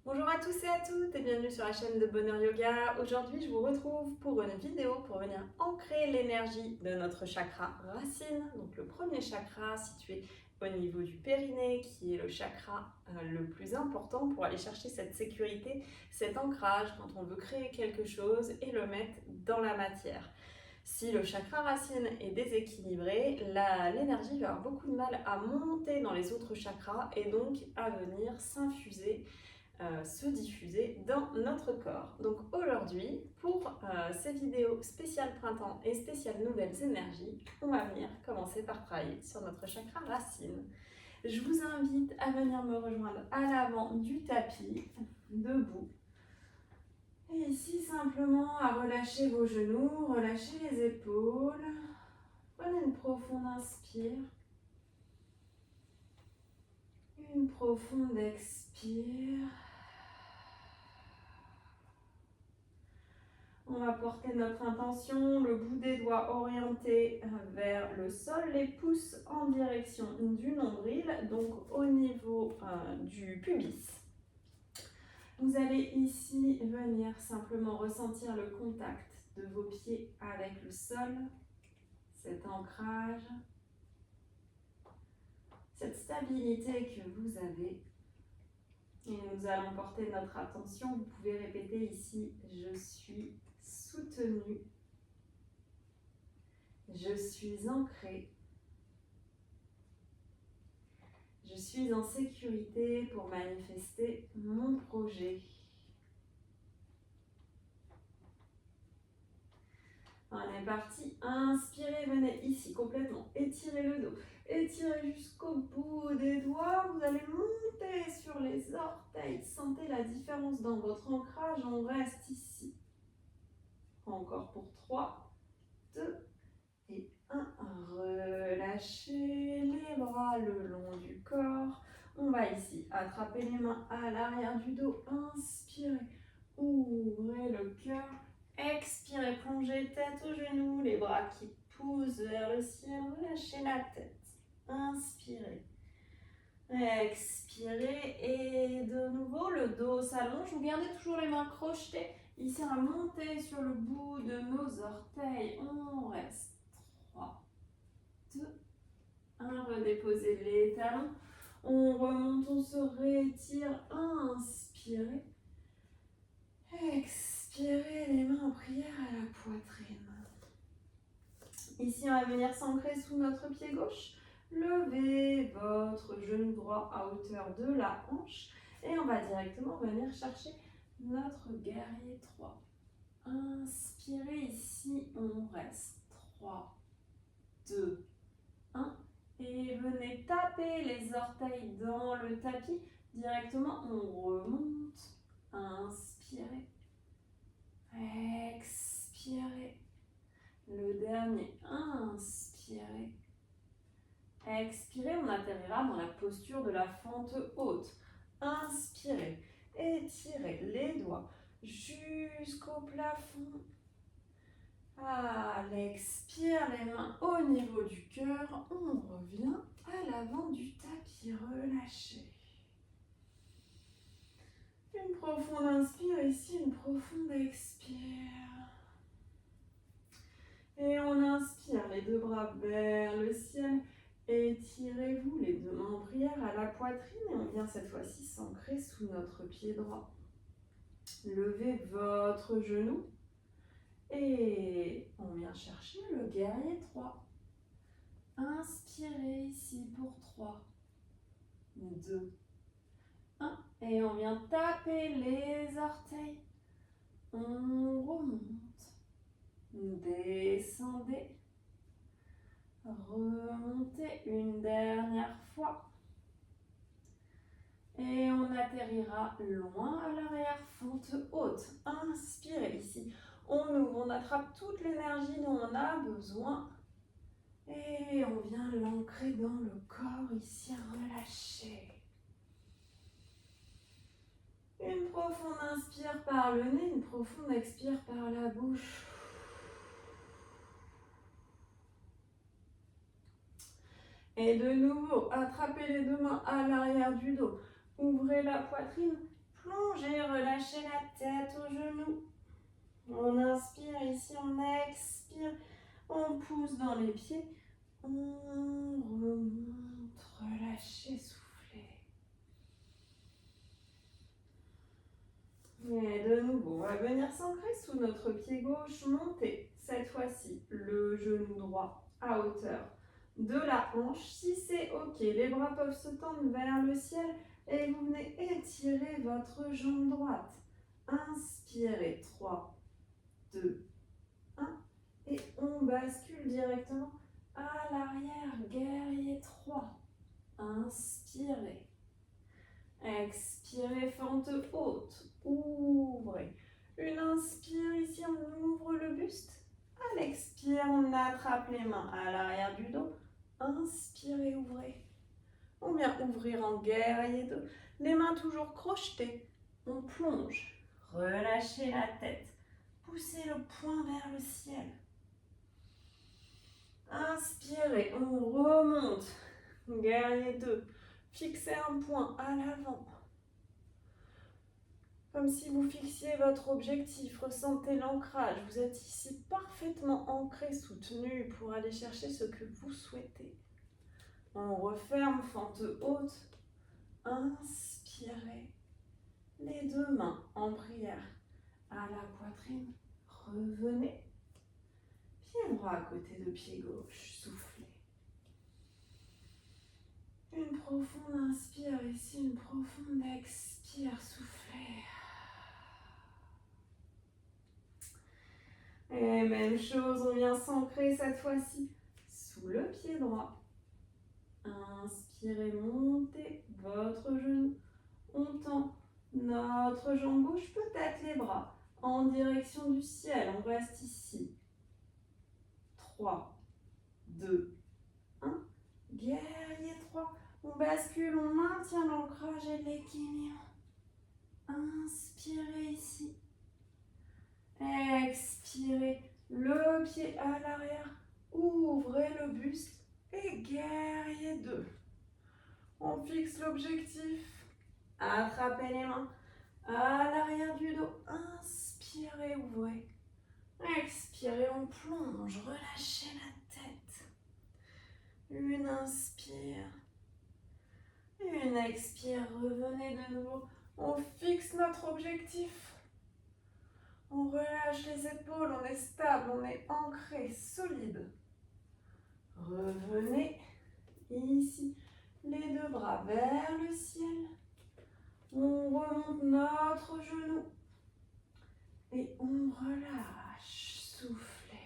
Bonjour à tous et à toutes et bienvenue sur la chaîne de Bonheur Yoga. Aujourd'hui, je vous retrouve pour une vidéo pour venir ancrer l'énergie de notre chakra racine. Donc le premier chakra situé au niveau du périnée qui est le chakra le plus important pour aller chercher cette sécurité, cet ancrage quand on veut créer quelque chose et le mettre dans la matière. Si le chakra racine est déséquilibré, l'énergie va avoir beaucoup de mal à monter dans les autres chakras et donc à venir s'infuser se diffuser dans notre corps. Donc aujourd'hui, pour ces vidéos spéciales printemps et spéciales nouvelles énergies, on va venir commencer par travailler sur notre chakra racine. Je vous invite à venir me rejoindre à l'avant du tapis, debout. Et ici, simplement à relâcher vos genoux, relâcher les épaules. Prenez une profonde inspire. Une profonde expire. On va porter notre intention, le bout des doigts orienté vers le sol, les pouces en direction du nombril, donc au niveau du pubis. Vous allez ici venir simplement ressentir le contact de vos pieds avec le sol, cet ancrage, cette stabilité que vous avez. Et nous allons porter notre attention, vous pouvez répéter ici, je suis soutenu. Je suis ancrée. Je suis en sécurité pour manifester mon projet. On est parti. Inspirez, venez ici complètement. Étirez le dos. Étirez jusqu'au bout des doigts. Vous allez monter sur les orteils. Sentez la différence dans votre ancrage. On reste ici. Encore pour 3, 2 et 1. Relâchez les bras le long du corps. On va ici attraper les mains à l'arrière du dos. Inspirez. Ouvrez le cœur. Expirez. Plongez tête aux genoux. Les bras qui poussent vers le ciel. Relâchez la tête. Inspirez. Expirez. Et de nouveau, le dos s'allonge. Vous gardez toujours les mains crochetées. Ici, on va monter sur le bout de nos orteils. On reste. 3, 2, 1. Redéposez les talons. On remonte, on se rétire. Inspirez. Expirez, les mains en prière à la poitrine. Ici, on va venir s'ancrer sous notre pied gauche. Levez votre genou droit à hauteur de la hanche. Et on va directement venir chercher notre guerrier 3. Inspirez ici, on reste. 3, 2, 1. Et venez taper les orteils dans le tapis. Directement, on remonte. Inspirez. Expirez. Le dernier. Inspirez. Expirez, on atterrira dans la posture de la fente haute. Inspirez. Étirez les doigts jusqu'au plafond. À l'expire, les mains au niveau du cœur. On revient à l'avant du tapis. Relâchez. Une profonde inspire ici, une profonde expire. Et on inspire, les deux bras vers le ciel. Étirez-vous, les deux mains en prière à la poitrine. Et on vient cette fois-ci s'ancrer sous notre pied droit. Levez votre genou. Et on vient chercher le guerrier 3. Inspirez ici pour 3, 2, 1. Et on vient taper les orteils. On remonte. Descendez. Remontez une dernière fois. Et on atterrira loin à l'arrière, fente haute. Inspirez ici. On ouvre, on attrape toute l'énergie dont on a besoin. Et on vient l'ancrer dans le corps ici, relâcher. Une profonde inspire par le nez, une profonde expire par la bouche. Et de nouveau, attrapez les deux mains à l'arrière du dos. Ouvrez la poitrine, Plongez, relâchez la tête aux genoux. On inspire ici, on expire. On pousse dans les pieds. On remonte, relâchez, soufflez. Et de nouveau, on va venir s'ancrer sous notre pied gauche, monter cette fois-ci le genou droit à hauteur de la hanche. Si c'est ok, les bras peuvent se tendre vers le ciel et vous venez étirer votre jambe droite. Inspirez, 3, 2, 1 et on bascule directement à l'arrière, guerrier 3. Inspirez. Expirez, fente haute, ouvrez. Une inspire, ici on ouvre le buste. À l'expire, on attrape les mains à l'arrière du dos. Inspirez, ouvrez. On vient ouvrir en guerrier 2. Les mains toujours crochetées. On plonge. Relâchez la tête. Poussez le poing vers le ciel. Inspirez, on remonte. Guerrier 2. Fixez un point à l'avant. Comme si vous fixiez votre objectif. Ressentez l'ancrage. Vous êtes ici parfaitement ancré, soutenu pour aller chercher ce que vous souhaitez. On referme, fente haute. Inspirez. Les deux mains en prière à la poitrine. Revenez. Pied droit à côté de pied gauche. Soufflez. Une profonde inspire ici, une profonde expire, soufflez. Et même chose, on vient s'ancrer cette fois-ci sous le pied droit. Inspirez, montez votre genou. On tend notre jambe gauche, peut-être les bras, en direction du ciel. On reste ici. 3, 2, 1. Guerrier 3. On bascule, on maintient l'ancrage et l'équilibre. Inspirez ici. Expirez. Le pied à l'arrière. Ouvrez le buste. Et guerrier 2. On fixe l'objectif. Attrapez les mains à l'arrière du dos. Inspirez, ouvrez. Expirez, on plonge. Relâchez la tête. Une inspire. Une expire, revenez de nouveau. On fixe notre objectif. On relâche les épaules, on est stable, on est ancré, solide. Revenez ici. Les deux bras vers le ciel. On remonte notre genou. Et on relâche. Soufflez.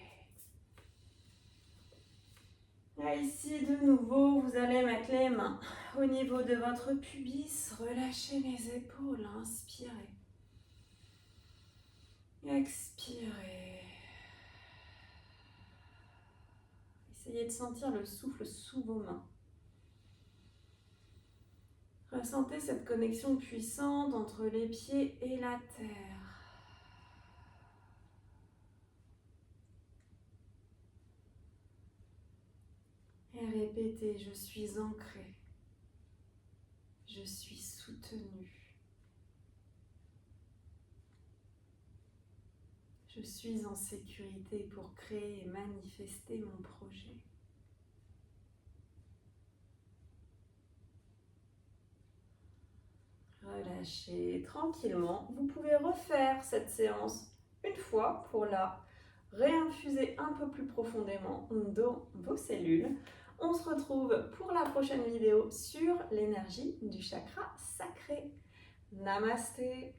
Là, ici, de nouveau, vous allez mettre les mains au niveau de votre pubis. Relâchez les épaules. Inspirez. Expirez. Essayez de sentir le souffle sous vos mains. Ressentez cette connexion puissante entre les pieds et la terre. Et répétez, je suis ancré. Je suis soutenu. Je suis en sécurité pour créer et manifester mon projet. Relâchez tranquillement. Vous pouvez refaire cette séance une fois pour la réinfuser un peu plus profondément dans vos cellules. On se retrouve pour la prochaine vidéo sur l'énergie du chakra sacré. Namasté.